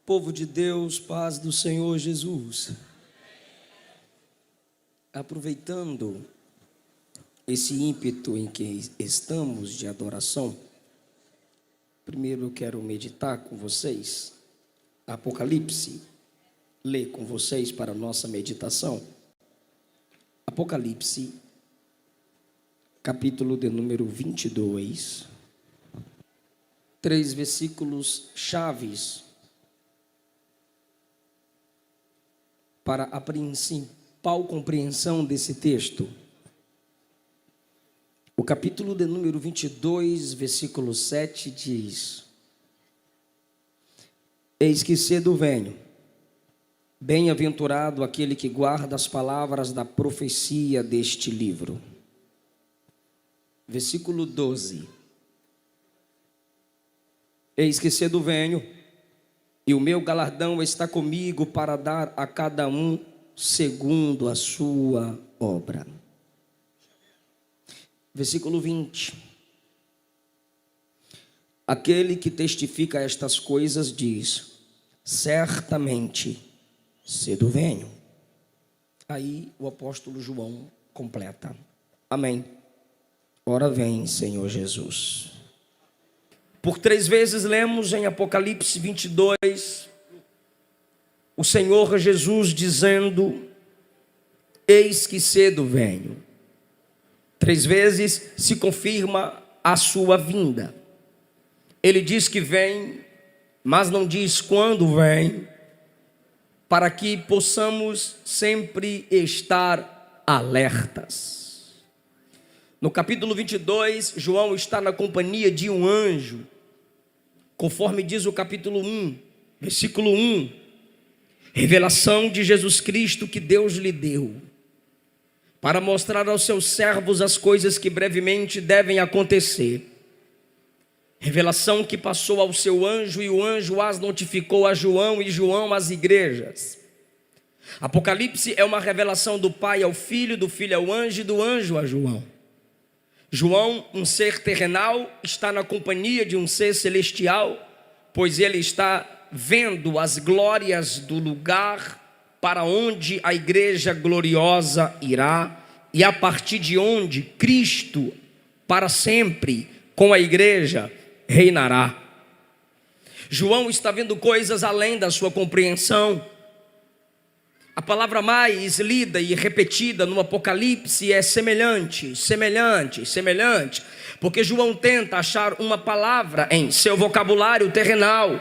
Povo de Deus, paz do Senhor Jesus. Aproveitando esse ímpeto em que estamos de adoração, primeiro eu quero meditar com vocês Apocalipse, ler com vocês para a nossa meditação. Apocalipse, capítulo de número 22, 3 versículos chaves para a principal compreensão desse texto. O capítulo de número 22, versículo 7 diz: Eis que cedo venho, bem-aventurado aquele que guarda as palavras da profecia deste livro. Versículo 12: Eis que cedo venho, e o meu galardão está comigo para dar a cada um segundo a sua obra. Versículo 20: Aquele que testifica estas coisas diz: certamente cedo venho. Aí o apóstolo João completa: amém. Ora vem, Senhor Jesus. Por 3 vezes lemos em Apocalipse 22 o Senhor Jesus dizendo: eis que cedo venho. 3 vezes se confirma a sua vinda. Ele diz que vem, mas não diz quando vem, para que possamos sempre estar alertas. No capítulo 22, João está na companhia de um anjo, conforme diz o capítulo 1, versículo 1, revelação de Jesus Cristo que Deus lhe deu, para mostrar aos seus servos as coisas que brevemente devem acontecer. Revelação que passou ao seu anjo, e o anjo as notificou a João, e João às igrejas. Apocalipse é uma revelação do Pai ao Filho, do Filho ao anjo e do anjo a João. João, um ser terrenal, está na companhia de um ser celestial, pois ele está vendo as glórias do lugar para onde a igreja gloriosa irá, e a partir de onde Cristo, para sempre, com a igreja, reinará. João está vendo coisas além da sua compreensão. A palavra mais lida e repetida no Apocalipse é semelhante, semelhante, semelhante, porque João tenta achar uma palavra em seu vocabulário terrenal,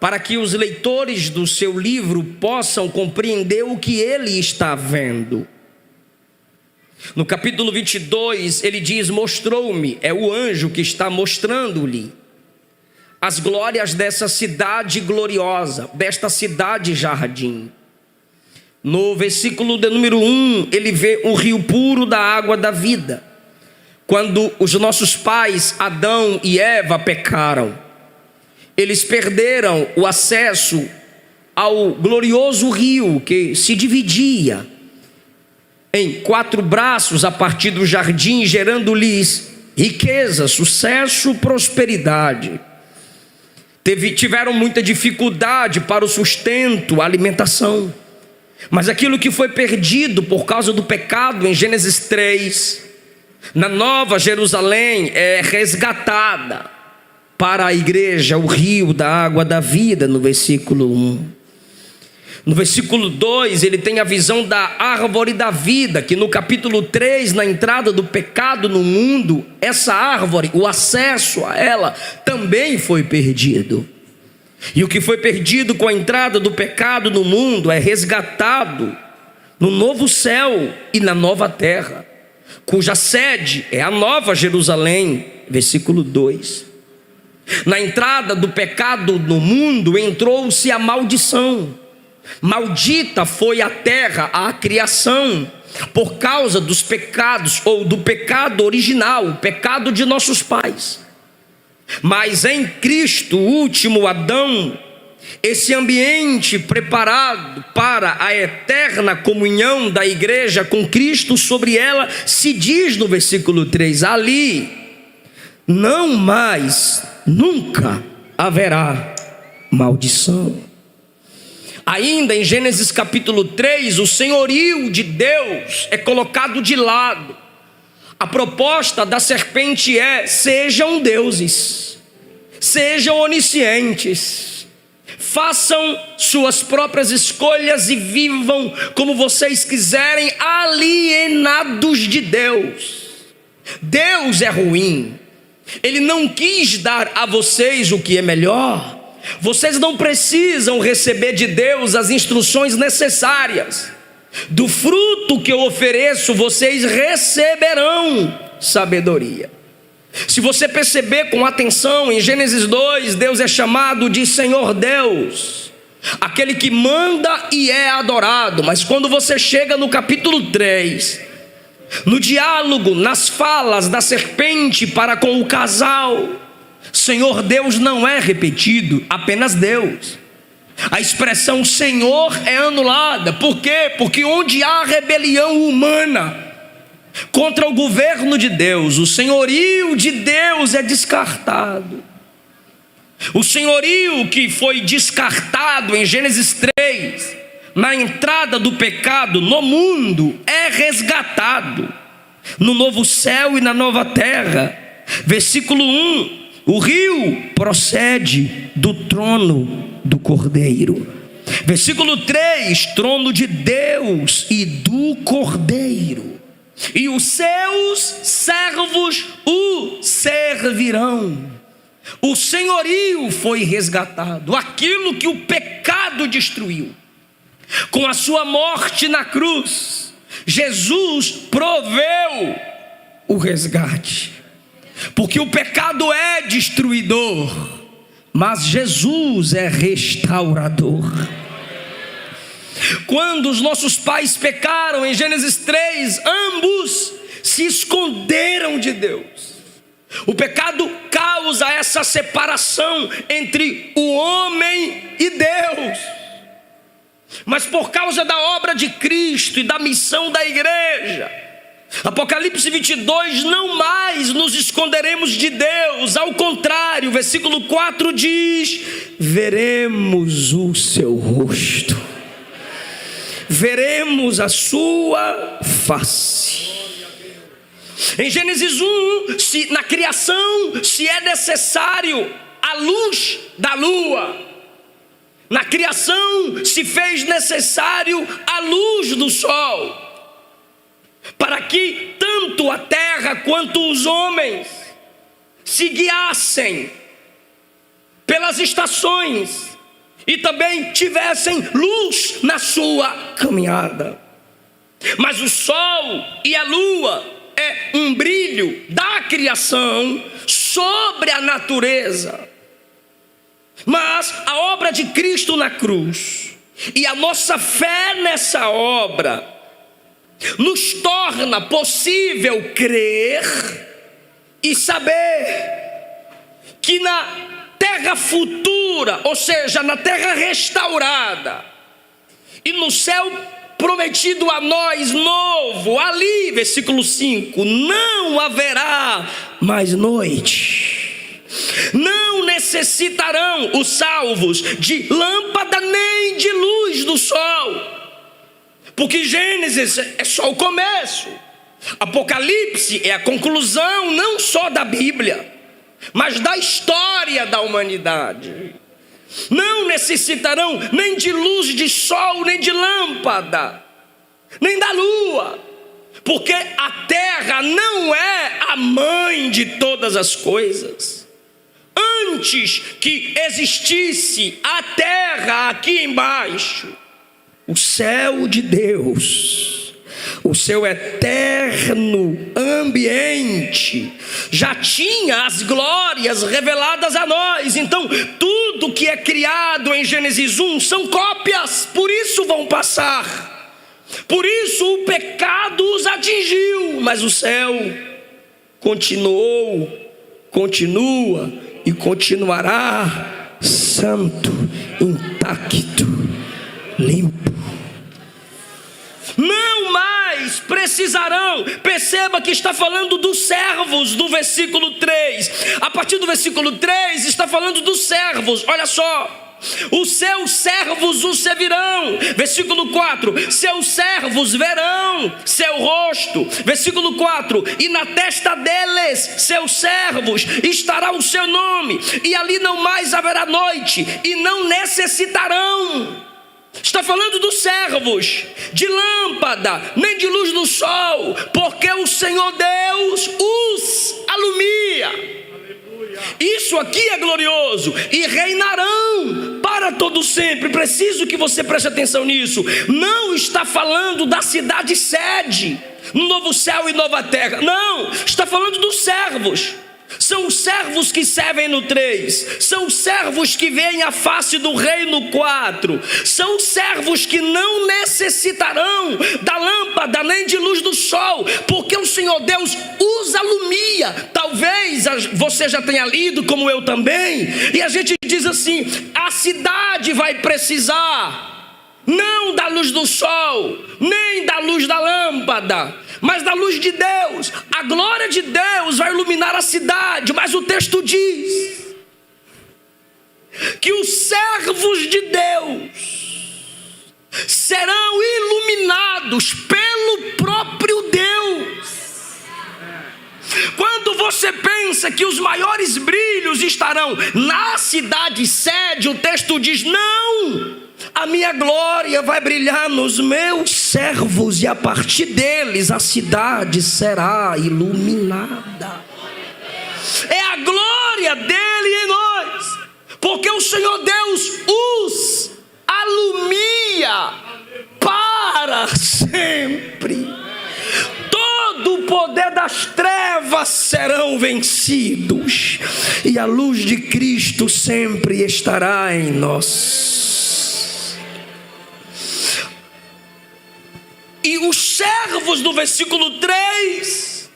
para que os leitores do seu livro possam compreender o que ele está vendo. No capítulo 22, ele diz: mostrou-me, é o anjo que está mostrando-lhe as glórias dessa cidade gloriosa, desta cidade jardim. No versículo de número 1, ele vê um rio puro da água da vida. Quando os nossos pais, Adão e Eva, pecaram, eles perderam o acesso ao glorioso rio que se dividia em 4 braços a partir do jardim, gerando-lhes riqueza, sucesso, prosperidade. Tiveram muita dificuldade para o sustento, a alimentação. Mas aquilo que foi perdido por causa do pecado em Gênesis 3, na Nova Jerusalém, é resgatada para a igreja, o rio da água da vida, no versículo 1. No versículo 2, ele tem a visão da árvore da vida, que no capítulo 3, na entrada do pecado no mundo, essa árvore, o acesso a ela, também foi perdido. E o que foi perdido com a entrada do pecado no mundo é resgatado no novo céu e na nova terra, cuja sede é a Nova Jerusalém, versículo 2. Na entrada do pecado no mundo entrou-se a maldição. Maldita foi a terra, a criação, por causa dos pecados, ou do pecado original, o pecado de nossos pais. Mas em Cristo, o último Adão, esse ambiente preparado para a eterna comunhão da igreja com Cristo, sobre ela se diz no versículo 3, ali não mais, nunca haverá maldição. Ainda em Gênesis capítulo 3, o senhorio de Deus é colocado de lado. A proposta da serpente é: sejam deuses, sejam oniscientes, façam suas próprias escolhas e vivam como vocês quiserem, alienados de Deus. Deus é ruim, Ele não quis dar a vocês o que é melhor. Vocês não precisam receber de Deus as instruções necessárias. Do fruto que eu ofereço, vocês receberão sabedoria. Se você perceber com atenção, em Gênesis 2, Deus é chamado de Senhor Deus, aquele que manda e é adorado. Mas quando você chega no capítulo 3, no diálogo, nas falas da serpente para com o casal, Senhor Deus não é repetido, apenas Deus. A expressão Senhor é anulada. Por quê? Porque onde há rebelião humana contra o governo de Deus, o senhorio de Deus é descartado. O senhorio que foi descartado em Gênesis 3, na entrada do pecado no mundo, é resgatado no novo céu e na nova terra. Versículo 1: o rio procede do trono do Cordeiro. Versículo 3: trono de Deus e do Cordeiro, e os seus servos o servirão. O senhorio foi resgatado, aquilo que o pecado destruiu. Com a sua morte na cruz, Jesus proveu o resgate. Porque o pecado é destruidor, mas Jesus é restaurador. Quando os nossos pais pecaram em Gênesis 3, ambos se esconderam de Deus. O pecado causa essa separação entre o homem e Deus. Mas por causa da obra de Cristo e da missão da igreja, Apocalipse 22, não mais nos esconderemos de Deus. Ao contrário, versículo 4 diz: veremos o seu rosto, veremos a sua face. Em Gênesis 1, na criação, se é necessário a luz da lua, na criação se fez necessário a luz do sol, para que tanto a terra quanto os homens se guiassem pelas estações e também tivessem luz na sua caminhada. Mas o sol e a lua é um brilho da criação sobre a natureza. Mas a obra de Cristo na cruz e a nossa fé nessa obra nos torna possível crer e saber que na terra futura, ou seja, na terra restaurada e no céu prometido a nós novo, ali, versículo 5, não haverá mais noite. Não necessitarão os salvos de lâmpada nem de luz do sol. Porque Gênesis é só o começo, Apocalipse é a conclusão não só da Bíblia, mas da história da humanidade. Não necessitarão nem de luz de sol, nem de lâmpada, nem da lua, porque a terra não é a mãe de todas as coisas. Antes que existisse a terra aqui embaixo, o céu de Deus, o seu eterno ambiente, já tinha as glórias reveladas a nós. Então tudo que é criado em Gênesis 1 são cópias, por isso vão passar, por isso o pecado os atingiu, mas o céu continuou, continua e continuará santo, intacto, limpo. Não mais precisarão. Perceba que está falando dos servos do versículo 3. A partir do versículo 3 está falando dos servos. Olha só, Os seus servos o servirão. Versículo 4: seus servos verão seu rosto. Versículo 4: e na testa deles, seus servos, estará o seu nome, e ali não mais haverá noite, e não necessitarão. Está falando dos servos, de lâmpada, nem de luz do sol, porque o Senhor Deus os alumia. Isso aqui é glorioso. E reinarão para todo sempre. Preciso que você preste atenção nisso. Não está falando da cidade sede, no novo céu e nova terra. Não, está falando dos servos. São os servos que servem no 3. São os servos que veem a face do rei no 4. São os servos que não necessitarão da lâmpada nem de luz do sol, porque o Senhor Deus os alumia. Talvez você já tenha lido, como eu também, e a gente diz assim: a cidade vai precisar não da luz do sol, nem da luz da lâmpada, mas da luz de Deus. A glória de Deus vai iluminar a cidade. Mas o texto diz que os servos de Deus serão iluminados pelo próprio Deus. Quando você pensa que os maiores brilhos estarão na cidade sede, o texto diz: não, a minha glória vai brilhar nos meus servos, e a partir deles a cidade será iluminada. É a glória dele em nós, porque o Senhor Deus os alumia para sempre. Todo o poder das trevas serão vencidos, e a luz de Cristo sempre estará em nós. E os servos do versículo 3,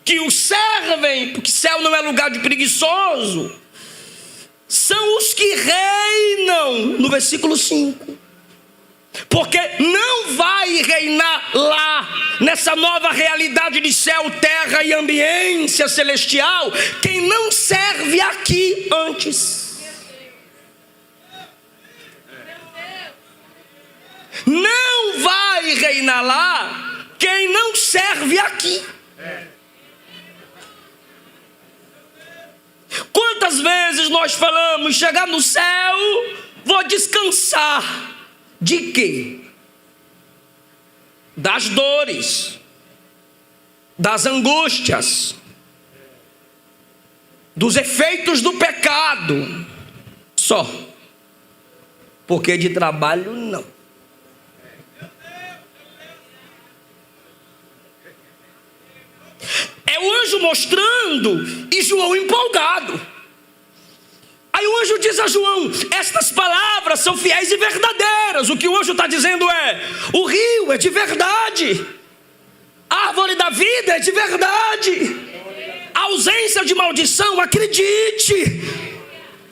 que o servem, porque céu não é lugar de preguiçoso, são os que reinam no versículo 5. Porque não vai reinar lá, nessa nova realidade de céu, terra e ambiência celestial, quem não serve aqui antes. Não vai reinar lá quem não serve aqui. Quantas vezes nós falamos: chegar no céu, vou descansar. De quê? Das dores, das angústias, dos efeitos do pecado, só. Porque de trabalho não. É o anjo mostrando e João empolgado. Aí o anjo diz a João: estas palavras são fiéis e verdadeiras. O que o anjo está dizendo é: o rio é de verdade, a árvore da vida é de verdade, a ausência de maldição, acredite,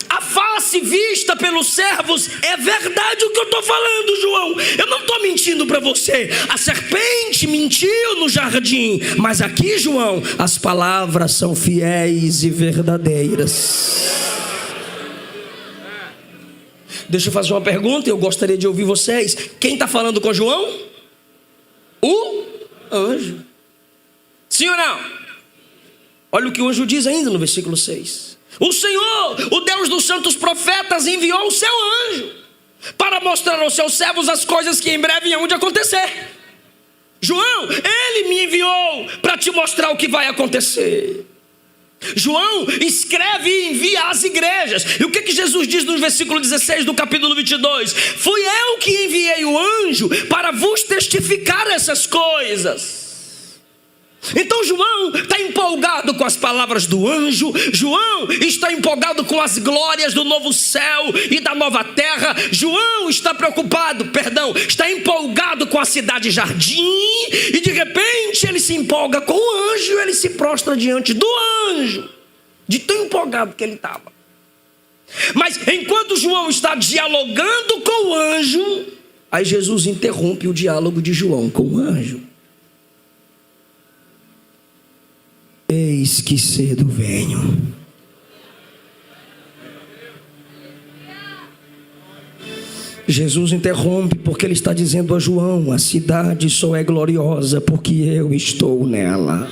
a face vista pelos servos é verdade. O que eu estou falando, João, eu não estou mentindo para você. A serpente mentiu no jardim, mas aqui, João, as palavras são fiéis e verdadeiras. Deixa eu fazer uma pergunta, eu gostaria de ouvir vocês. Quem está falando com João? O anjo. Sim ou não? Olha o que o anjo diz ainda no versículo 6. O Senhor, o Deus dos santos profetas, enviou o seu anjo para mostrar aos seus servos as coisas que em breve hão de acontecer. João, ele me enviou para te mostrar o que vai acontecer. João escreve e envia às igrejas. E o que Jesus diz no versículo 16 do capítulo 22? Fui eu que enviei o anjo para vos testificar essas coisas. Então João está empolgado com as palavras do anjo. João está empolgado com as glórias do novo céu e da nova terra. João está está empolgado com a cidade jardim. E de repente ele se empolga com o anjo, ele se prostra diante do anjo, de tão empolgado que ele estava. Mas enquanto João está dialogando com o anjo, aí Jesus interrompe o diálogo de João com o anjo. Eis que cedo venho. Jesus interrompe porque ele está dizendo a João: a cidade só é gloriosa porque eu estou nela.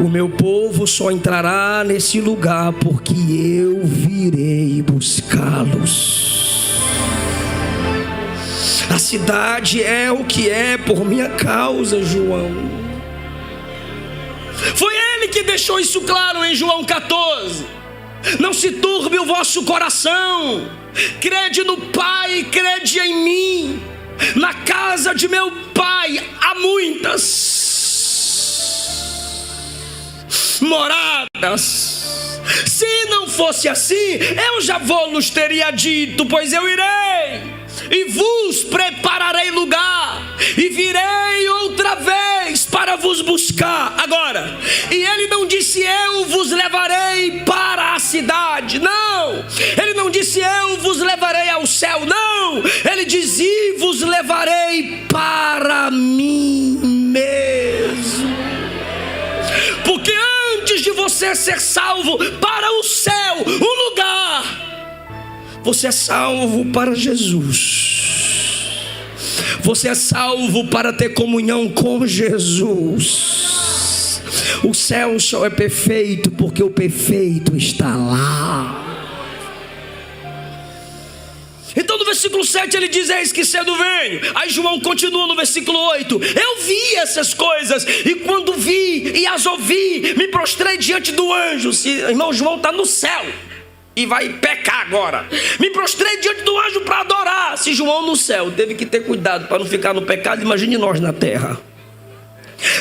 O meu povo só entrará nesse lugar porque eu virei buscá-los. A cidade é o que é por minha causa, João. Foi ele que deixou isso claro em João 14. Não se turbe o vosso coração. Crede no Pai, crede em mim. Na casa de meu Pai há muitas moradas. Se não fosse assim, eu já vos teria dito, pois eu irei e vos prepararei lugar, e virei outra vez para vos buscar. Agora, e ele não disse eu vos levarei para a cidade, não. Ele não disse eu vos levarei ao céu, não. Ele diz: e vos levarei para mim mesmo. Porque antes de você ser salvo para o céu, o lugar, você é salvo para Jesus. Você é salvo para ter comunhão com Jesus. O céu só é perfeito porque o perfeito está lá. Então no versículo 7 ele diz: eis que cedo venho. Aí João continua no versículo 8: eu vi essas coisas, e quando vi e as ouvi, me prostrei diante do anjo. Irmão, João está no céu e vai pecar agora. Me prostrei diante do anjo para adorar. Se João no céu teve que ter cuidado para não ficar no pecado, imagine nós na terra.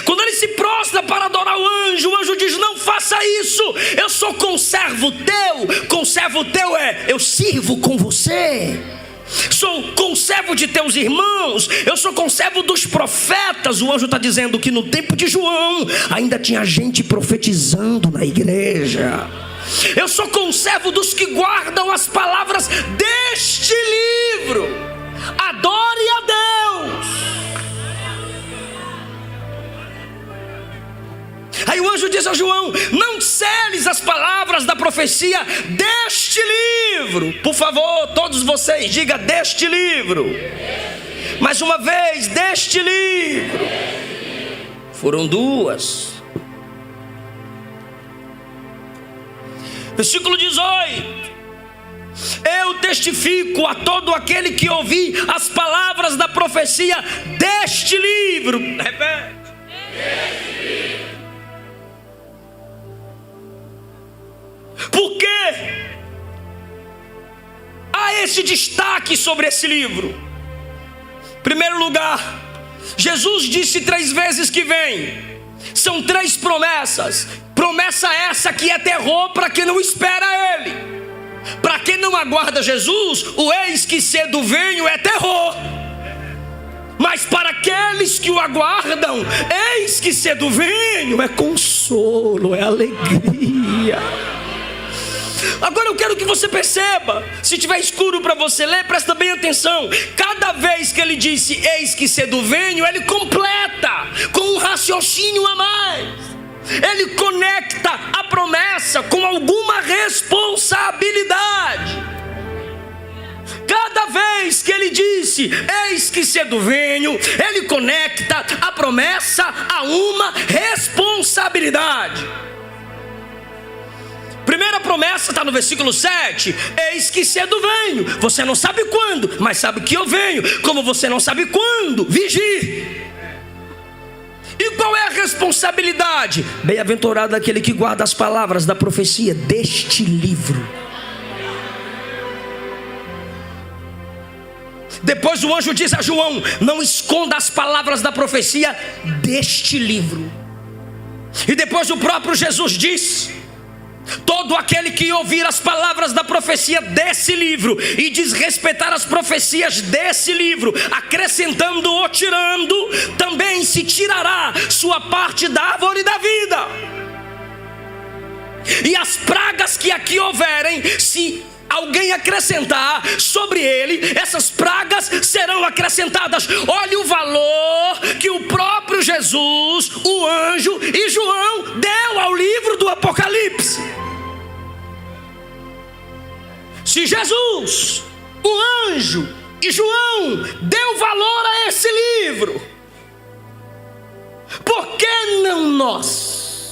Quando ele se prostra para adorar o anjo diz: não faça isso, eu sou conservo teu. Conservo teu é, eu sirvo com você. Sou conservo de teus irmãos, eu sou conservo dos profetas. O anjo está dizendo que no tempo de João ainda tinha gente profetizando na igreja. Eu sou conservo dos que guardam as palavras deste livro. Adore a Deus. Aí o anjo diz a João: não seles as palavras da profecia deste livro. Por favor, todos vocês, diga deste livro. Mais uma vez, deste livro. Foram duas. Versículo 18: eu testifico a todo aquele que ouvir as palavras da profecia deste livro. Repete: deste livro. Por que há esse destaque sobre esse livro? Em primeiro lugar, Jesus disse 3 vezes que vem. São 3 promessas. Promessa essa que é terror para quem não espera Ele. Para quem não aguarda Jesus, o eis que cedo venho é terror. Mas para aqueles que o aguardam, eis que cedo venho é consolo, é alegria. Agora eu quero que você perceba, se tiver escuro para você ler, presta bem atenção. Cada vez que ele disse eis que cedo venho, ele completa com um raciocínio a mais. Ele conecta a promessa com alguma responsabilidade. Cada vez que ele disse eis que cedo venho, ele conecta a promessa a uma responsabilidade. Primeira promessa está no versículo 7. Eis que cedo venho. Você não sabe quando, mas sabe que eu venho. Como você não sabe quando, vigie. E qual é a responsabilidade? Bem-aventurado aquele que guarda as palavras da profecia deste livro. Depois o anjo diz a João: não esconda as palavras da profecia deste livro. E depois o próprio Jesus diz: todo aquele que ouvir as palavras da profecia desse livro e desrespeitar as profecias desse livro, acrescentando ou tirando, também se tirará sua parte da árvore da vida. E as pragas que aqui houverem, se alguém acrescentar sobre ele, essas pragas serão acrescentadas. Olha o valor que o próprio Jesus, o anjo e João deu ao livro do Apocalipse. Se Jesus o anjo e João deu valor a esse livro, por que não nós?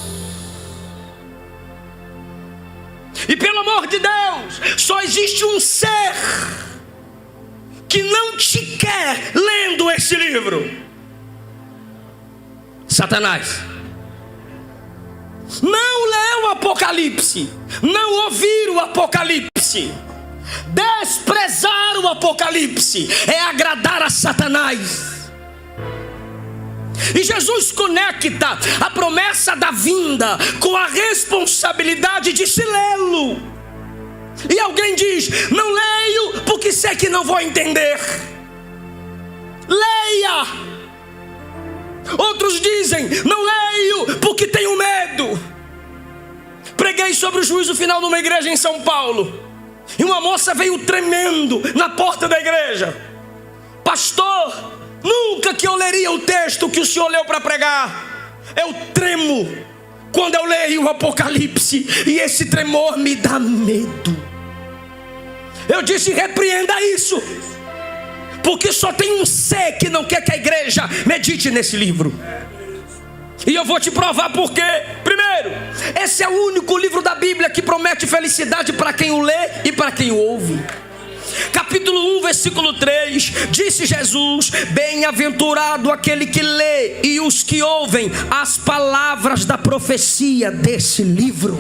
E pelo amor de Deus, só existe um ser que não te quer lendo esse livro: Satanás. Não ler o Apocalipse, não ouvir o Apocalipse, desprezar o Apocalipse é agradar a Satanás. E Jesus conecta a promessa da vinda com a responsabilidade de se lê-lo. E alguém diz: não leio porque sei que não vou entender. Leia. Outros dizem: não leio porque tenho medo. Preguei sobre o juízo final numa igreja em São Paulo, e uma moça veio tremendo na porta da igreja: pastor, nunca que eu leria o texto que o senhor leu para pregar. Eu tremo quando eu leio o Apocalipse, e esse tremor me dá medo. Eu disse: repreenda isso, porque só tem um ser que não quer que a igreja medite nesse livro. E eu vou te provar por quê. Primeiro, esse é o único livro da Bíblia que promete felicidade para quem o lê e para quem o ouve. Capítulo 1, versículo 3, disse Jesus: bem-aventurado aquele que lê e os que ouvem as palavras da profecia desse livro.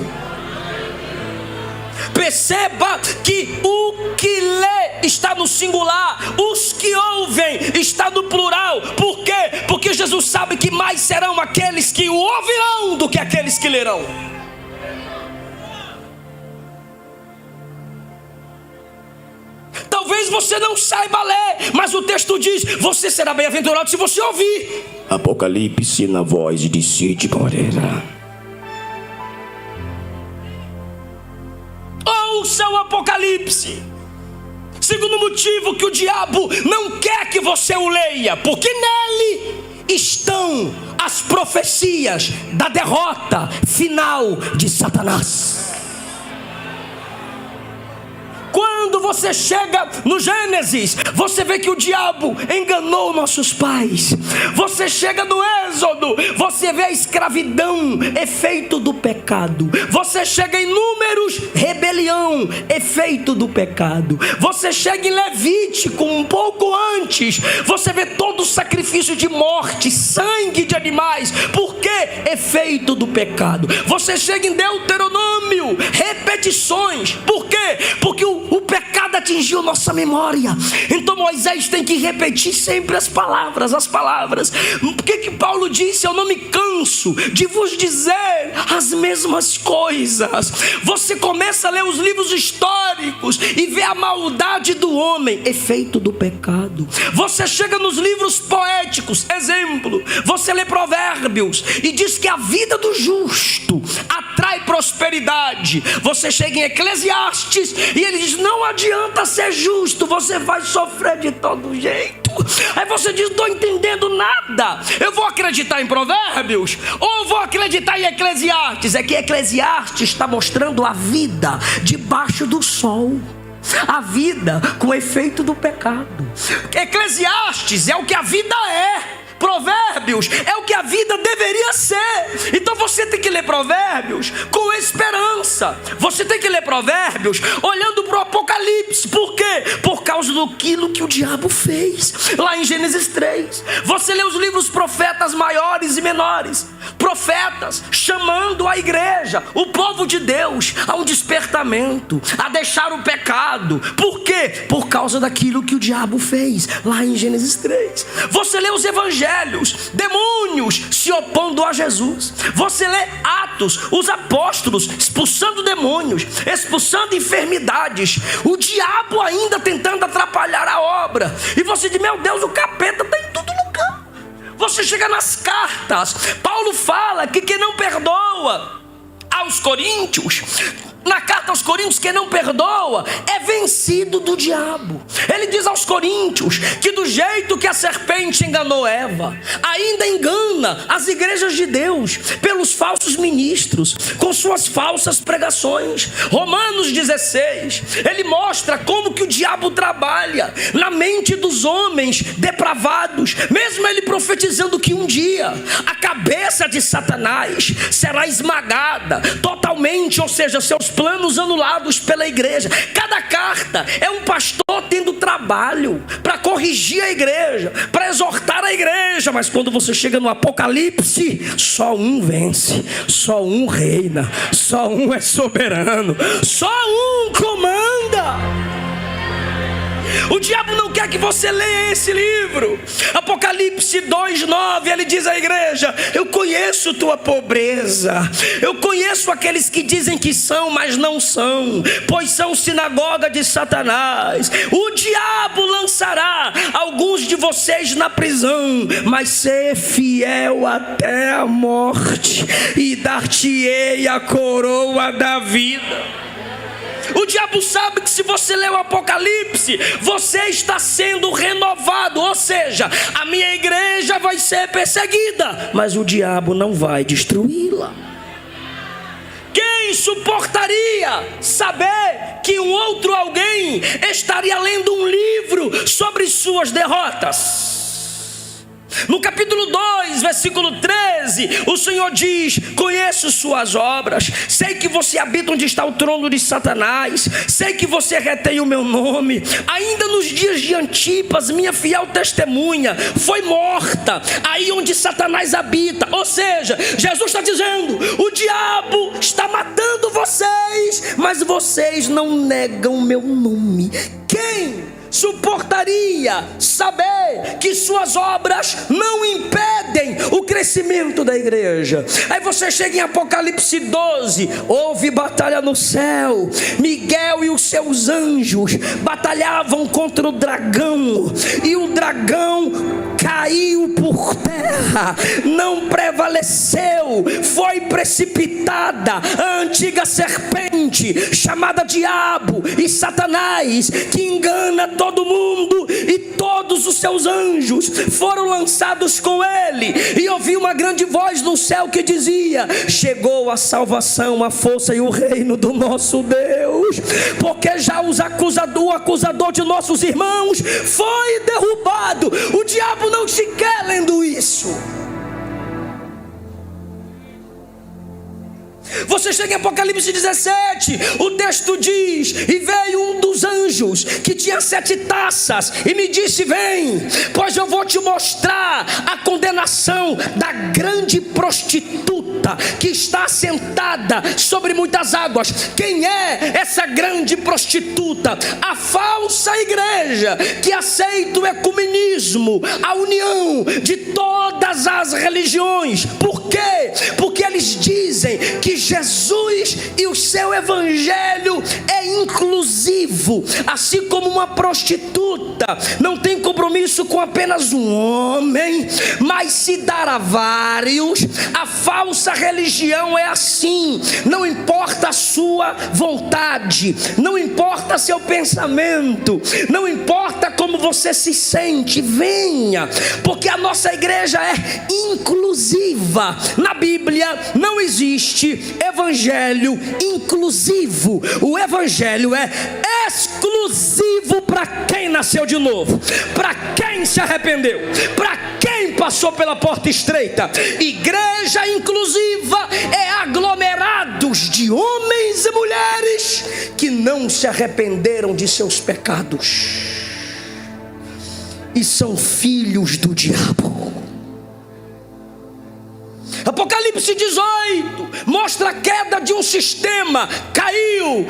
Perceba que o que lê está no singular, os que ouvem está no plural. Por quê? Porque Jesus sabe que mais serão aqueles que o ouvirão do que aqueles que lerão. Talvez você não saiba ler, mas o texto diz: você será bem-aventurado se você ouvir. Apocalipse na voz de Cid Moreira. Ouça o Apocalipse. Segundo motivo que o diabo não quer que você o leia, porque nele estão as profecias da derrota final de Satanás. Quando você chega no Gênesis, você vê que o diabo enganou nossos pais. Você chega no Êxodo, você vê a escravidão, efeito do pecado. Você chega em Números, rebelião, efeito do pecado. Você chega em Levítico, um pouco antes, você vê todo o sacrifício de morte, sangue de animais. Por quê? Efeito do pecado. Você chega em Deuteronômio, repetições. Por quê? Porque o pecado atingiu nossa memória. Então Moisés tem que repetir sempre as palavras. Por que Paulo disse: eu não me canso de vos dizer as mesmas coisas? Você começa a ler os livros históricos e vê a maldade do homem, efeito do pecado. Você chega nos livros poéticos, exemplo, você lê Provérbios e diz que a vida do justo atrai prosperidade. Você chega em Eclesiastes e ele diz: não adianta ser justo, você vai sofrer de todo jeito. Aí você diz: estou entendendo nada. Eu vou acreditar em Provérbios ou vou acreditar em Eclesiastes? É que Eclesiastes está mostrando a vida debaixo do sol, a vida com o efeito do pecado. Eclesiastes é o que a vida é. Provérbios é o que a vida deveria ser. Então você tem que ler Provérbios com esperança. Você tem que ler Provérbios olhando para o Apocalipse. Por quê? Por causa daquilo que o diabo fez lá em Gênesis 3. Você lê os livros profetas maiores e menores, profetas chamando a igreja, o povo de Deus, a um despertamento, a deixar o pecado. Por quê? Por causa daquilo que o diabo fez lá em Gênesis 3. Você lê os evangelhos, demônios se opondo a Jesus. Você lê Atos, os apóstolos expulsando demônios, expulsando enfermidades, o diabo ainda tentando atrapalhar a obra. E você diz: meu Deus, o capeta está em todo lugar. Você chega nas cartas, Paulo fala que quem não perdoa aos coríntios na carta aos Coríntios, quem não perdoa é vencido do diabo. Ele diz aos Coríntios que do jeito que a serpente enganou Eva, ainda engana as igrejas de Deus pelos falsos ministros, com suas falsas pregações. Romanos 16, ele mostra como que o diabo trabalha na mente dos homens depravados, mesmo ele profetizando que um dia a cabeça de Satanás será esmagada totalmente, ou seja, seus planos anulados pela igreja. Cada carta é um pastor tendo trabalho para corrigir a igreja, para exortar a igreja, mas quando você chega no Apocalipse, só um vence, só um reina, só um é soberano, só um comanda. O diabo não quer que você leia esse livro. Apocalipse 2:9, ele diz à igreja: eu conheço tua pobreza, eu conheço aqueles que dizem que são, mas não são, pois são sinagoga de Satanás. O diabo lançará alguns de vocês na prisão, mas ser fiel até a morte, e dar-te-ei a coroa da vida. O diabo sabe que se você ler o Apocalipse, você está sendo renovado, ou seja, a minha igreja vai ser perseguida, mas o diabo não vai destruí-la. Quem suportaria saber que um outro alguém estaria lendo um livro sobre suas derrotas? No capítulo 2, versículo 13, o Senhor diz: conheço suas obras, sei que você habita onde está o trono de Satanás, sei que você retém o meu nome. Ainda nos dias de Antipas, minha fiel testemunha, foi morta aí onde Satanás habita. Ou seja, Jesus está dizendo: o diabo está matando vocês, mas vocês não negam o meu nome. Quem suportaria saber que suas obras não impedem o crescimento da igreja? Aí você chega em Apocalipse 12, houve batalha no céu, Miguel e os seus anjos batalhavam contra o dragão, e o dragão caiu por terra, não prevaleceu, foi precipitada a antiga serpente chamada Diabo e Satanás, que engana todo mundo, e todos os seus anjos foram lançados com ele. E ouvi uma grande voz no céu que dizia: chegou a salvação, a força e o reino do nosso Deus, porque já o acusador de nossos irmãos foi derrubado. O diabo não te quer lendo isso. Você chega em Apocalipse 17, o texto diz: e veio um dos anjos que tinha 7 taças e me disse: vem, pois eu vou te mostrar a condenação da grande prostituta que está sentada sobre muitas águas. Quem é essa grande prostituta? A falsa igreja que aceita o ecumenismo, a união de todas as religiões. Por quê? Porque eles dizem que Jesus e o seu evangelho é inclusivo, assim como uma prostituta não tem compromisso com apenas um homem, mas se dar a vários. A falsa religião é assim: não importa a sua vontade, não importa seu pensamento, não importa como você se sente, venha, porque a nossa igreja é inclusiva. Na Bíblia não existe evangelho inclusivo. O evangelho é exclusivo para quem nasceu de novo, para quem se arrependeu, para quem passou pela porta estreita. Igreja inclusiva é aglomerados de homens e mulheres que não se arrependeram de seus pecados e são filhos do diabo. Apocalipse 18 mostra a queda de um sistema. Caiu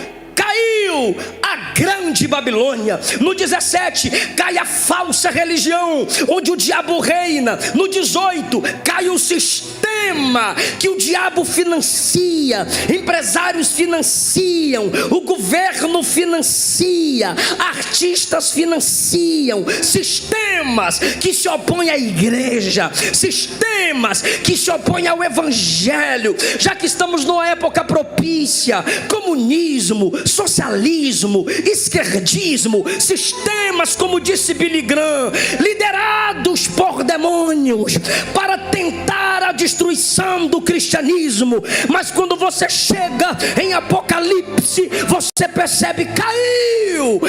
a grande Babilônia. No 17 cai a falsa religião, onde o diabo reina. No 18 cai o sistema sistema que o diabo financia, empresários financiam, o governo financia, artistas financiam, sistemas que se opõem à igreja, sistemas que se opõem ao evangelho. Já que estamos numa época propícia, comunismo, socialismo, esquerdismo, sistemas, como disse Billy Graham, liderados por demônios para tentar a destruição do cristianismo. Mas quando você chega em Apocalipse, você percebe: caiu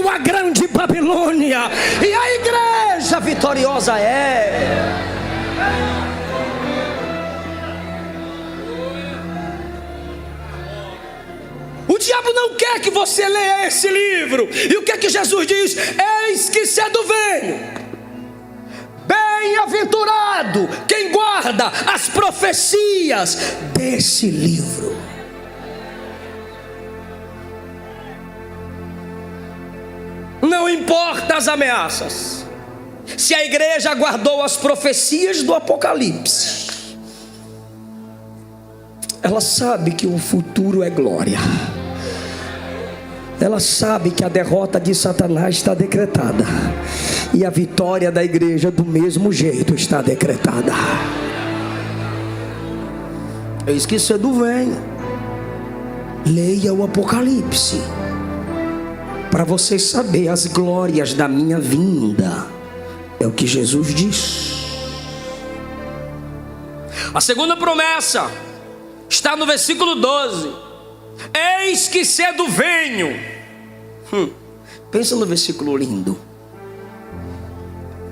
a grande Babilônia, e a igreja vitoriosa é. O diabo não quer que você leia esse livro. E o que é que Jesus diz? Eis que cedo venho. Bem-aventurado quem guarda as profecias desse livro. Não importa as ameaças, se a igreja guardou as profecias do Apocalipse, ela sabe que o futuro é glória. Ela sabe que a derrota de Satanás está decretada, e a vitória da igreja do mesmo jeito está decretada. Eis que cedo venho. Leia o Apocalipse, para você saber as glórias da minha vinda. É o que Jesus diz. A segunda promessa está no versículo 12. Eis que cedo venho. Pensa no versículo lindo.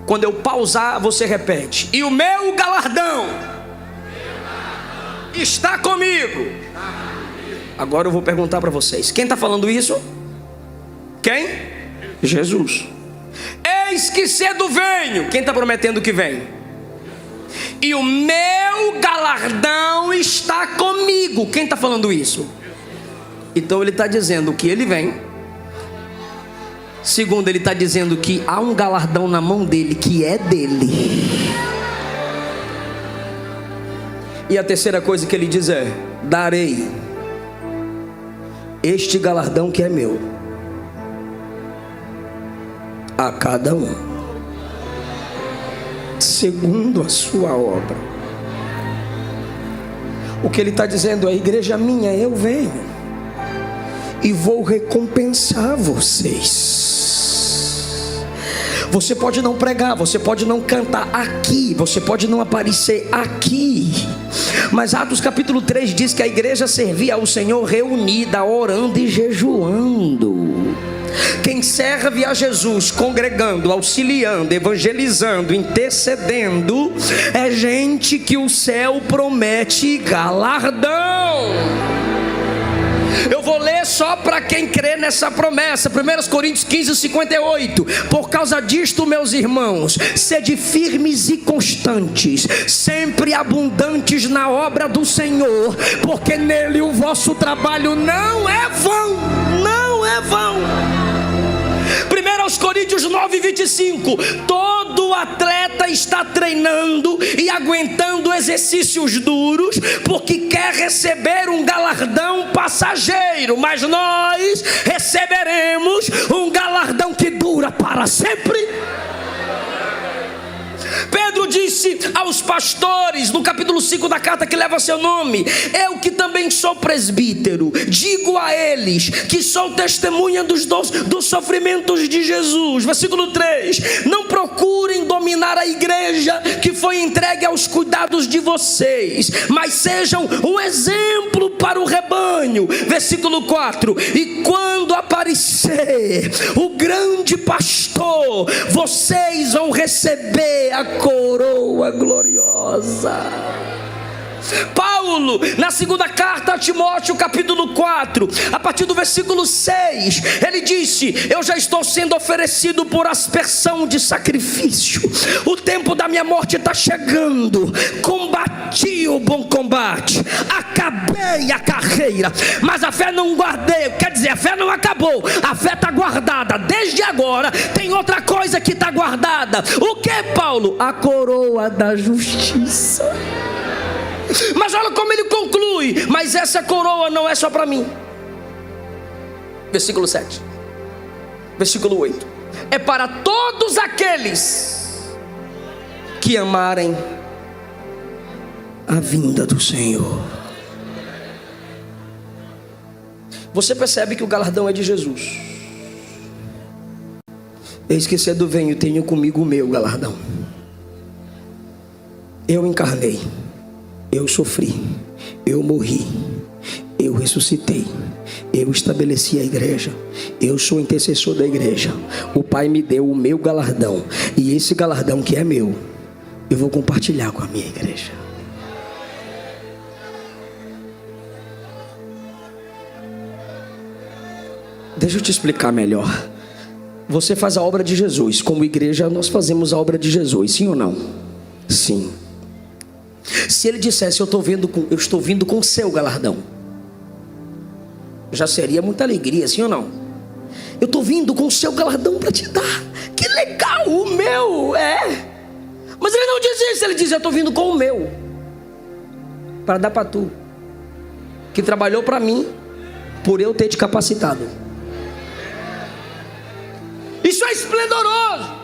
Quando eu pausar, você repete: e o meu galardão está comigo. Agora eu vou perguntar para vocês: quem está falando isso? Quem? Jesus. Eis que cedo venho. Quem está prometendo que vem? E o meu galardão está comigo. Quem está falando isso? Então ele está dizendo que ele vem. Segundo, ele está dizendo que há um galardão na mão dele que é dele. E a terceira coisa que ele diz é: darei este galardão que é meu a cada um, segundo a sua obra. O que ele está dizendo é: igreja minha, eu venho e vou recompensar vocês. Você pode não pregar, você pode não cantar aqui, você pode não aparecer aqui, mas Atos capítulo 3 diz que a igreja servia ao Senhor reunida, orando e jejuando. Quem serve a Jesus congregando, auxiliando, evangelizando, intercedendo, é gente que o céu promete galardão. Eu vou ler só para quem crê nessa promessa. 1 Coríntios 15, 58. Por causa disto, meus irmãos, sede firmes e constantes, sempre abundantes na obra do Senhor, porque nele o vosso trabalho não é vão. Não é vão. 1 Coríntios 9, 25. Todo atleta está treinando e aguentando exercícios duros, porque quer receber um galardão passageiro, mas nós receberemos um galardão que dura para sempre. Pedro disse aos pastores, no capítulo 5 da carta que leva seu nome: eu que também sou presbítero, digo a eles que sou testemunha dos sofrimentos de Jesus. Versículo 3: não procurem dominar a igreja que foi entregue aos cuidados de vocês, mas sejam um exemplo para o rebanho. Versículo 4: e quando aparecer o grande pastor, vocês vão receber a coroa gloriosa. Paulo, na segunda carta a Timóteo, capítulo 4, a partir do versículo 6, ele disse: eu já estou sendo oferecido por aspersão de sacrifício, o tempo da minha morte está chegando, combati o bom combate, acabei a carreira, mas a fé não guardei. Quer dizer, a fé não acabou, a fé está guardada. Desde agora tem outra coisa que está guardada. O que, Paulo? A coroa da justiça. Mas olha como ele conclui: mas essa coroa não é só para mim. Versículo 7. Versículo 8. É para todos aqueles que amarem a vinda do Senhor. Você percebe que o galardão é de Jesus. Eis que cedo venho, tenho comigo o meu galardão. Eu encarnei, eu sofri, eu morri, eu ressuscitei, eu estabeleci a igreja, eu sou intercessor da igreja. O Pai me deu o meu galardão, e esse galardão que é meu, eu vou compartilhar com a minha igreja. Deixa eu te explicar melhor. Você faz a obra de Jesus. Como igreja, nós fazemos a obra de Jesus, sim ou não? Sim. Se ele dissesse: eu estou vindo com o seu galardão, já seria muita alegria, sim ou não? Eu estou vindo com o seu galardão para te dar. Que legal, o meu, Mas ele não diz isso, ele diz: eu estou vindo com o meu, para dar para tu, que trabalhou para mim, por eu ter te capacitado. Isso é esplendoroso.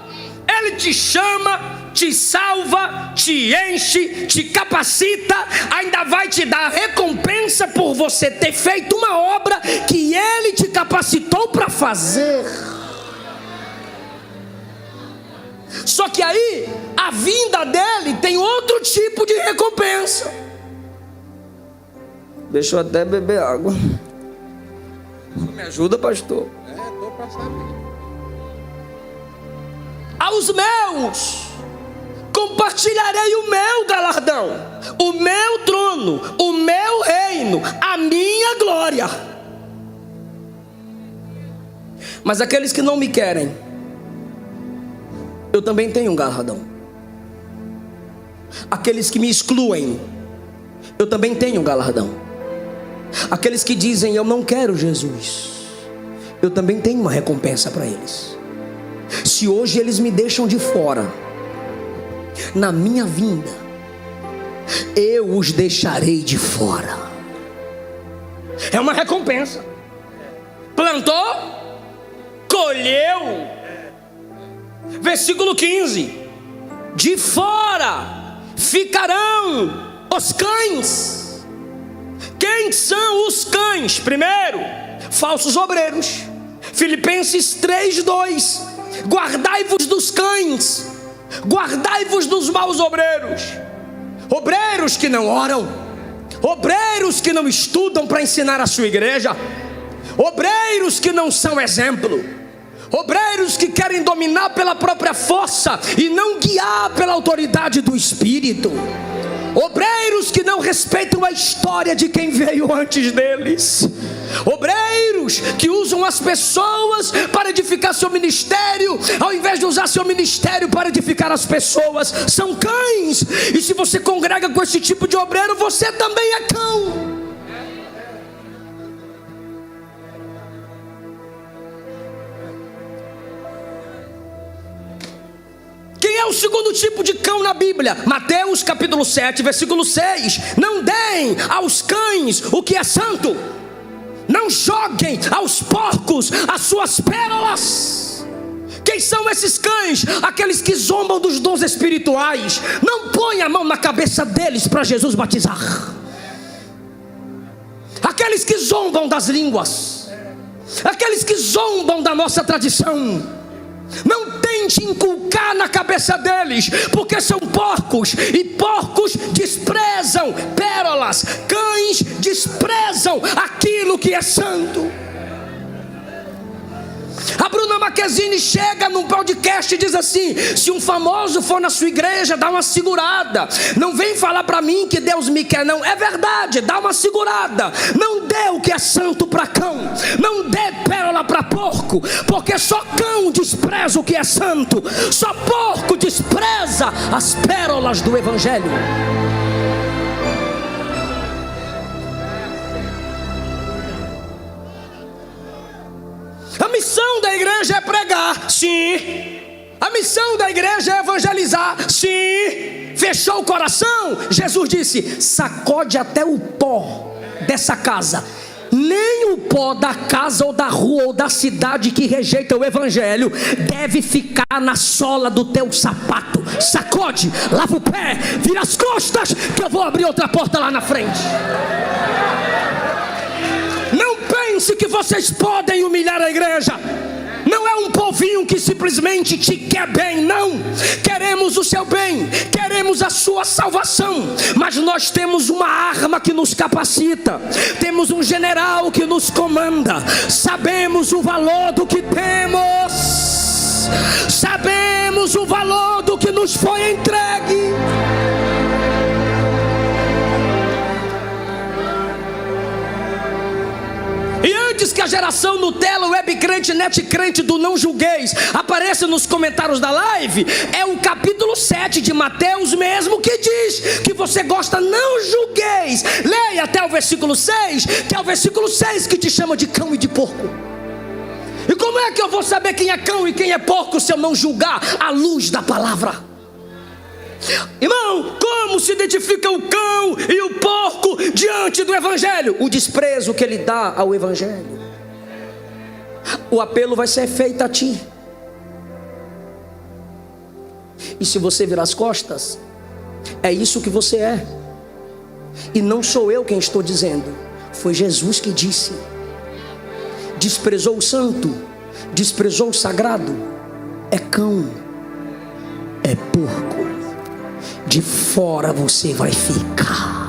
Ele te chama, te salva, te enche, te capacita, ainda vai te dar recompensa por você ter feito uma obra que ele te capacitou para fazer. Só que aí a vinda dele tem outro tipo de recompensa. Deixa eu até beber água. Me ajuda, pastor. Estou para saber. Aos meus compartilharei o meu galardão, o meu trono, o meu reino, a minha glória. Mas aqueles que não me querem, eu também tenho um galardão. Aqueles que me excluem, eu também tenho um galardão. Aqueles que dizem: eu não quero Jesus, eu também tenho uma recompensa para eles. Se hoje eles me deixam de fora, na minha vinda, eu os deixarei de fora. É uma recompensa. Plantou, colheu. Versículo 15: de fora ficarão os cães. Quem são os cães? Primeiro, falsos obreiros. Filipenses 3:2: guardai-vos dos cães, guardai-vos dos maus obreiros. Obreiros que não oram, obreiros que não estudam para ensinar a sua igreja, obreiros que não são exemplo, obreiros que querem dominar pela própria força e não guiar pela autoridade do Espírito, obreiros que não respeitam a história de quem veio antes deles, obreiros que usam as pessoas para edificar seu ministério, ao invés de usar seu ministério para edificar as pessoas. São cães. E se você congrega com esse tipo de obreiro, você também é cão. Quem é o segundo tipo de cão na Bíblia? Mateus capítulo 7, versículo 6. Não deem aos cães o que é santo, não joguem aos porcos as suas pérolas. Quem são esses cães? Aqueles que zombam dos dons espirituais. Não põe a mão na cabeça deles para Jesus batizar. Aqueles que zombam das línguas, aqueles que zombam da nossa tradição. Não tente inculcar na cabeça deles, porque são porcos, e porcos desprezam pérolas, cães desprezam aquilo que é santo. A Bruna Marquezine chega num podcast e diz assim: se um famoso for na sua igreja, dá uma segurada. Não vem falar para mim que Deus me quer, não. É verdade, dá uma segurada. Não dê o que é santo para cão, não dê pérola para porco, porque só cão despreza o que é santo, só porco despreza as pérolas do evangelho. A missão da igreja é pregar, sim. A missão da igreja é evangelizar, sim. fechou o coração, Jesus disse: sacode até o pó dessa casa. Nem o pó da casa ou da rua ou da cidade que rejeita o evangelho deve ficar na sola do teu sapato. Sacode, lava o pé, vira as costas, que eu vou abrir outra porta lá na frente. Não pense que vocês podem humilhar a igreja. Não é um povinho que simplesmente te quer bem, não. Queremos o seu bem, queremos a sua salvação, mas nós temos uma arma que nos capacita, temos um general que nos comanda, sabemos o valor do que temos, sabemos o valor do que nos foi entregue. E antes que a geração Nutella, web crente, net crente do não julgueis apareça nos comentários da live, é o capítulo 7 de Mateus mesmo que diz que você gosta, não julgueis. Leia até o versículo 6, que é o versículo 6 que te chama de cão e de porco. E como é que eu vou saber quem é cão e quem é porco se eu não julgar à luz da palavra? Irmão, como se identifica o cão e o porco diante do evangelho? O desprezo que ele dá ao evangelho. O apelo vai ser feito a ti. E se você virar as costas, é isso que você é. E não sou eu quem estou dizendo, foi Jesus que disse. Desprezou o santo, desprezou o sagrado, é cão, é porco. De fora você vai ficar.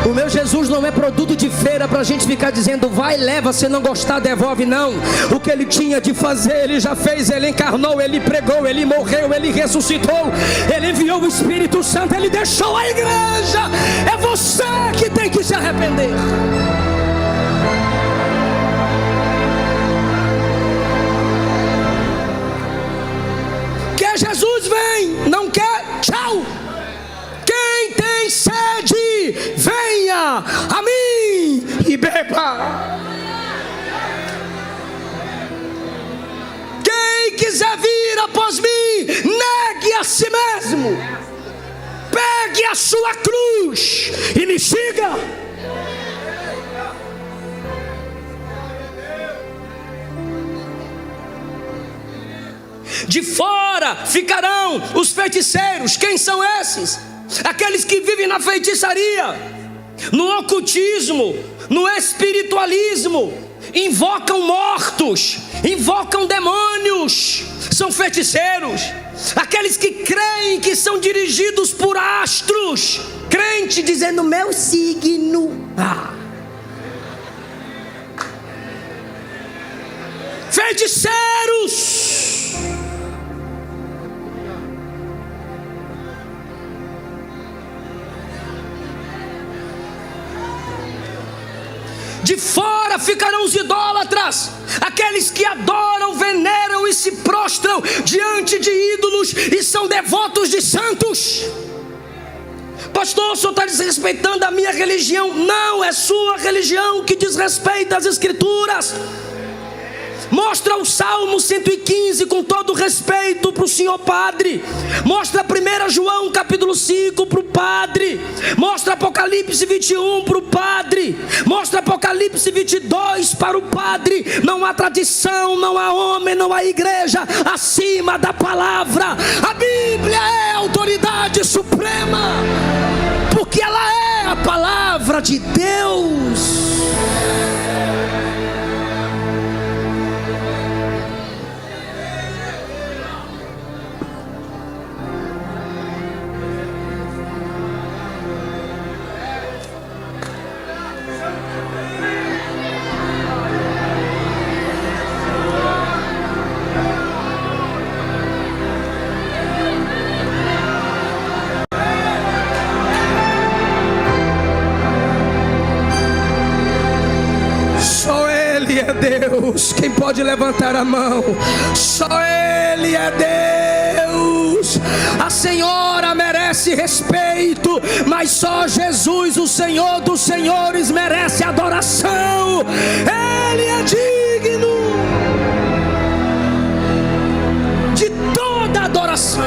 O meu Jesus não é produto de feira para a gente ficar dizendo vai, leva, se não gostar devolve, não. O que ele tinha de fazer ele já fez, ele encarnou, ele pregou, ele morreu, ele ressuscitou, ele enviou o Espírito Santo, ele deixou a igreja. É você que tem que se arrepender. Quer Jesus, vem, não quer, tchau. Quem tem sede, venha a mim e beba. Quem quiser vir após mim, negue a si mesmo, pegue a sua cruz e me siga. De fora ficarão os feiticeiros. Quem são esses? Aqueles que vivem na feitiçaria, no ocultismo, no espiritualismo, invocam mortos, invocam demônios, são feiticeiros. Aqueles que creem que são dirigidos por astros, crente dizendo meu signo. Feiticeiros. De fora ficarão os idólatras, aqueles que adoram, veneram e se prostram diante de ídolos e são devotos de santos. Pastor, o senhor está desrespeitando a minha religião. Não, é sua religião que desrespeita as escrituras. Mostra o Salmo 115 com todo respeito para o senhor padre. Mostra 1 João capítulo 5 para o padre. Mostra Apocalipse 21 para o padre. Mostra Apocalipse 22 para o padre. Não há tradição, não há homem, não há igreja acima da palavra. A Bíblia é a autoridade suprema, porque ela é a palavra de Deus. levantar a mão. Só Ele é Deus. A senhora merece respeito, mas só Jesus, o Senhor dos senhores, merece adoração. Ele é digno de toda adoração.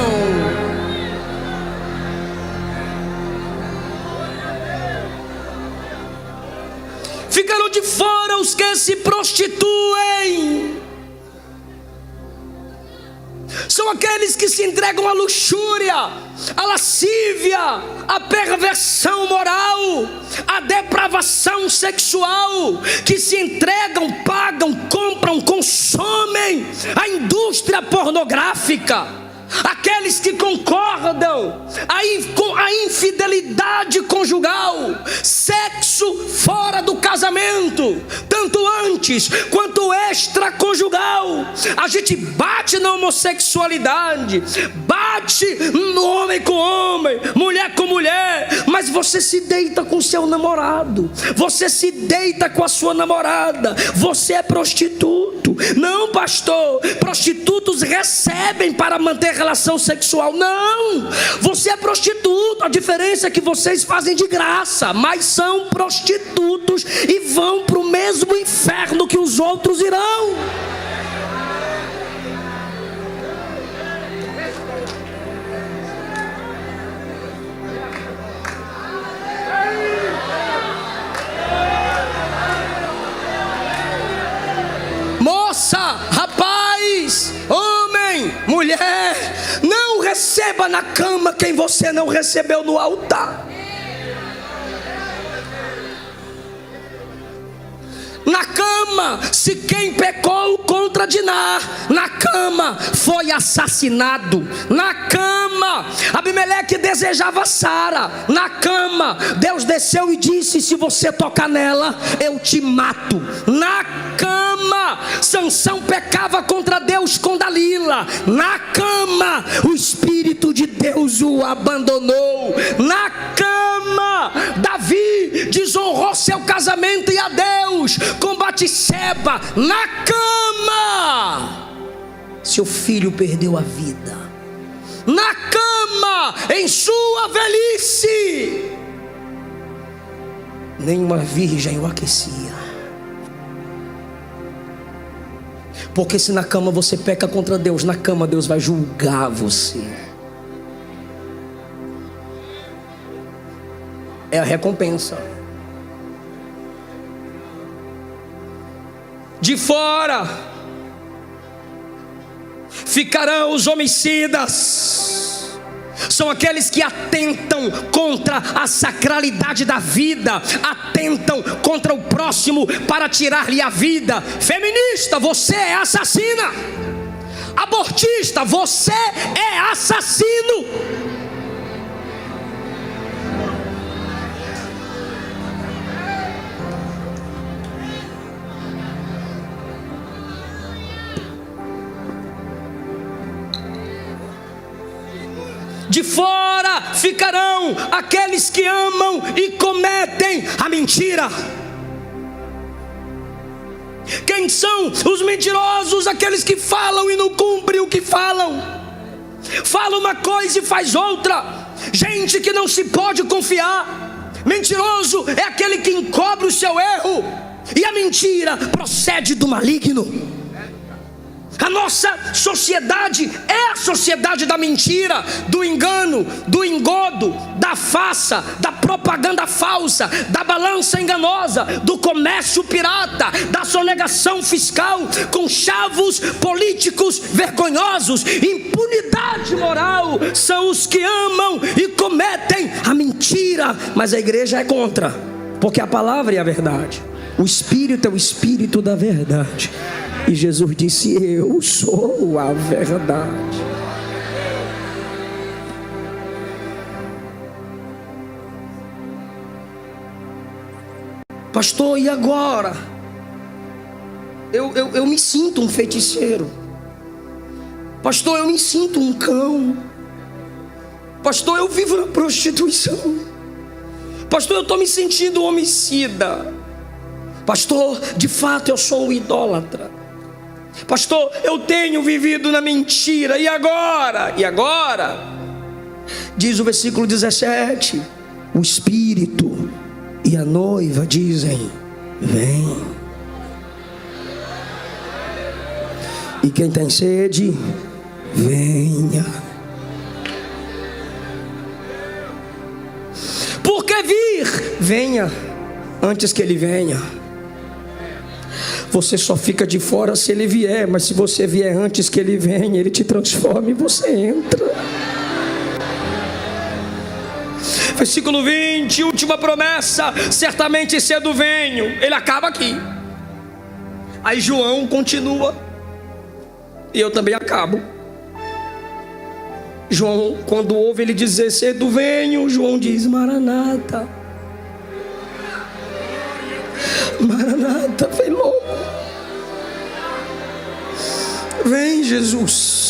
Ficaram de fora os que se prostituem. São aqueles que se entregam à luxúria, à lascívia, à perversão moral, à depravação sexual, que se entregam, pagam, compram, consomem a indústria pornográfica. Aqueles que concordam com a infidelidade conjugal, sexo fora do casamento, tanto antes quanto extraconjugal. A gente bate na homossexualidade, bate no homem com homem, mulher com mulher, mas você se deita com seu namorado, você se deita com a sua namorada, você é prostituto. Não, pastor, prostitutos recebem para manter relação sexual. Não, você é prostituto. A diferença é que vocês fazem de graça, mas são prostitutos e vão para o mesmo inferno que os outros irão. Moça, rapaz, homem, mulher, não receba na cama quem você não recebeu no altar. Na cama, se quem pecou contra Diná, na cama foi assassinado. Na cama, Abimeleque desejava Sara. Na cama, Deus desceu e disse: se você tocar nela, eu te mato. Na cama, Sansão pecava contra Deus com Dalila. Na cama, o Espírito de Deus o abandonou. Na cama, Davi desonrou seu casamento e a Deus com Batseba. Na cama, seu filho perdeu a vida. Na cama, em sua velhice, nenhuma virgem o aquecia. Porque se na cama você peca contra Deus, na cama Deus vai julgar você. É a recompensa. De fora ficarão os homicidas. São aqueles que atentam contra a sacralidade da vida, atentam contra o próximo para tirar-lhe a vida. Feminista, você é assassina. Abortista, você é assassino. De fora ficarão aqueles que amam e cometem a mentira. Quem são os mentirosos? Aqueles que falam e não cumprem o que falam. Fala uma coisa e faz outra. Gente que não se pode confiar. Mentiroso é aquele que encobre o seu erro. E a mentira procede do maligno. A nossa sociedade é a sociedade da mentira, do engano, do engodo, da farsa, da propaganda falsa, da balança enganosa, do comércio pirata, da sonegação fiscal, com chavos políticos vergonhosos. Impunidade moral são os que amam e cometem a mentira. Mas a igreja é contra, porque a palavra é a verdade. O Espírito é o Espírito da verdade. E Jesus disse: eu sou a verdade. Pastor, e agora? Eu me sinto um feiticeiro. Pastor, eu me sinto um cão. Pastor, eu vivo na prostituição. Pastor, eu estou me sentindo homicida. Pastor, de fato eu sou um idólatra. Pastor, eu tenho vivido na mentira, e agora? E agora? Diz o versículo 17: o Espírito e a noiva dizem: vem. E quem tem sede, venha. Por que vir? Venha antes que ele venha. Você só fica de fora se ele vier, mas se você vier antes que ele venha, ele te transforma e você entra. Versículo 20, última promessa: certamente cedo venho. Ele acaba aqui. Aí João continua, e eu também acabo. João, quando ouve ele dizer cedo venho, João diz: Maranata. Maranata, vem logo. Vem, Jesus.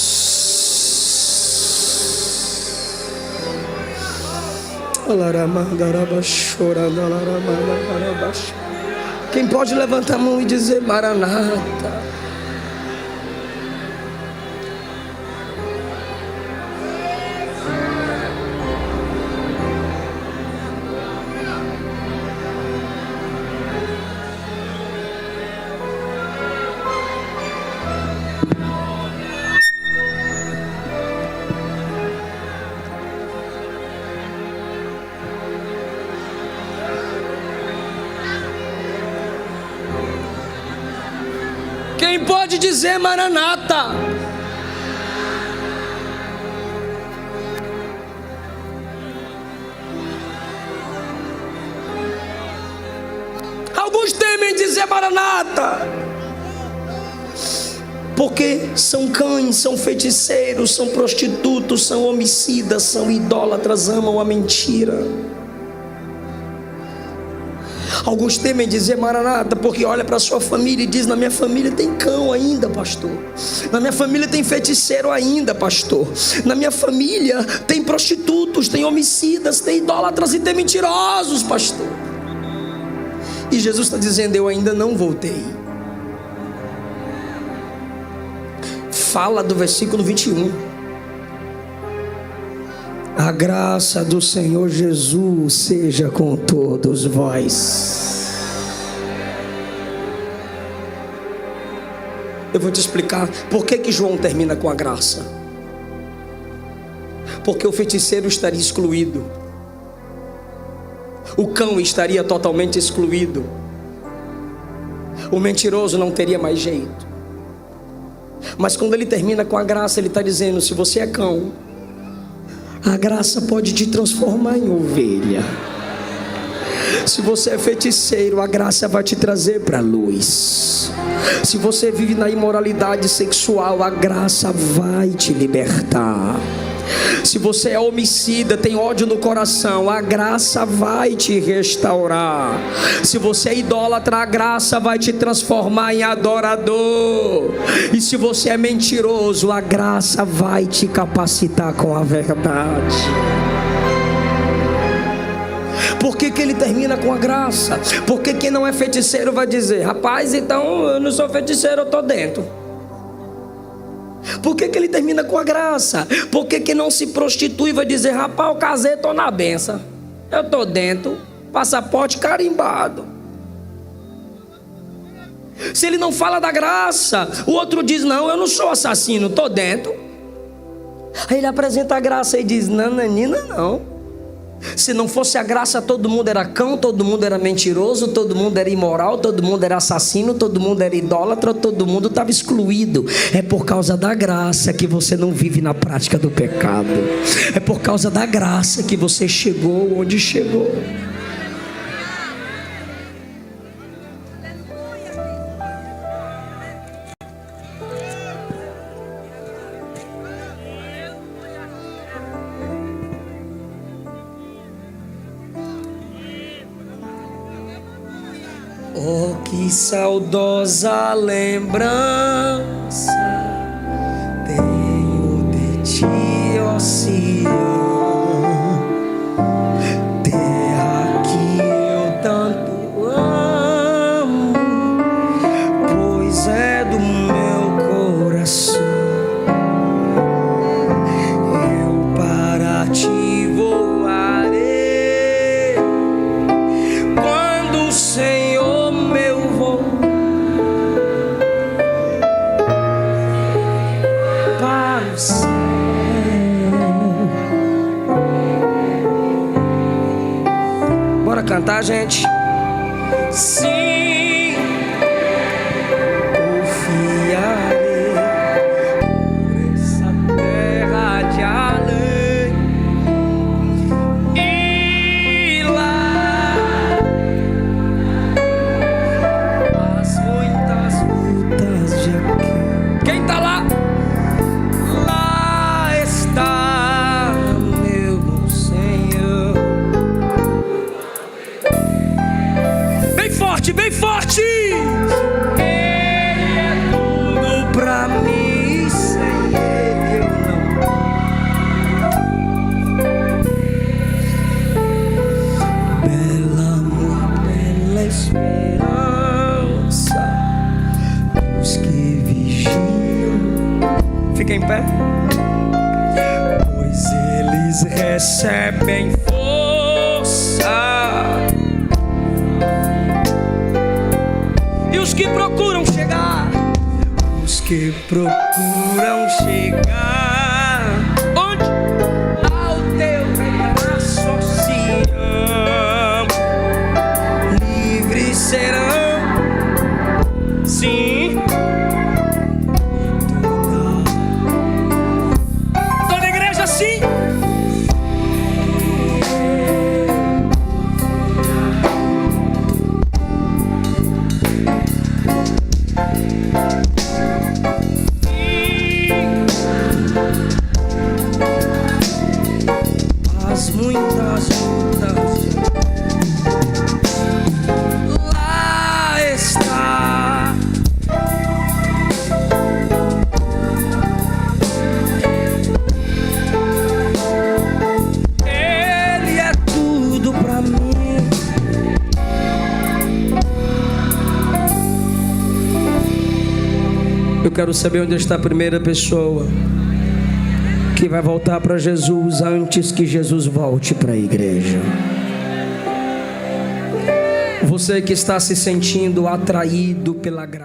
Quem pode levantar a mão e dizer Maranata? Quem pode dizer Maranata? Alguns temem dizer Maranata, porque são cães, são feiticeiros, são prostitutos, são homicidas, são idólatras, amam a mentira. Alguns temem dizer Maranata porque olha para a sua família e diz: na minha família tem cão ainda, pastor. Na minha família tem feiticeiro ainda, pastor. Na minha família tem prostitutos, tem homicidas, tem idólatras e tem mentirosos, pastor. E Jesus está dizendo: eu ainda não voltei. Fala do versículo 21. A graça do Senhor Jesus seja com todos vós. Eu vou te explicar por que João termina com a graça. Porque o feiticeiro estaria excluído, o cão estaria totalmente excluído, o mentiroso não teria mais jeito. Mas quando ele termina com a graça, ele está dizendo: se você é cão, a graça pode te transformar em ovelha. Se você é feiticeiro, a graça vai te trazer para a luz. Se você vive na imoralidade sexual, a graça vai te libertar. Se você é homicida, tem ódio no coração, a graça vai te restaurar. Se você é idólatra, a graça vai te transformar em adorador. E se você é mentiroso, a graça vai te capacitar com a verdade. Por que ele termina com a graça? Porque quem não é feiticeiro vai dizer: rapaz, então eu não sou feiticeiro, eu estou dentro. Por que ele termina com a graça? Porque quem não se prostitui vai dizer: rapaz, eu casei, estou na benção, eu estou dentro, passaporte carimbado. Se ele não fala da graça, o outro diz: não, eu não sou assassino, estou dentro. Aí ele apresenta a graça e diz: nananina não. Se não fosse a graça, todo mundo era cão, todo mundo era mentiroso, todo mundo era imoral, todo mundo era assassino, todo mundo era idólatra, todo mundo estava excluído. É por causa da graça que você não vive na prática do pecado. É por causa da graça que você chegou onde chegou. Oh, que saudosa lembrança tenho de ti, ó Sião, terra que eu tanto amo, pois é do meu cantar, gente? Sim, confiarei por essa terra de além, e lá as muitas lutas de aqui. Quem tá lá? Lá está meu Senhor. Bem forte, bem forte. Ele é tudo pra mim, sem Ele eu não. Bela, muito bela esperança, os que vigiam. Fica em pé. Pois eles recebem força, e os que procuram chegar, os que procuram chegar, onde? Ao teu braço Sião, livres serão, sim. Toda igreja assim. As muitas lutas, lá está. Ele é tudo pra mim. Eu quero saber onde está a primeira pessoa que vai voltar para Jesus antes que Jesus volte para a igreja. Você que está se sentindo atraído pela graça.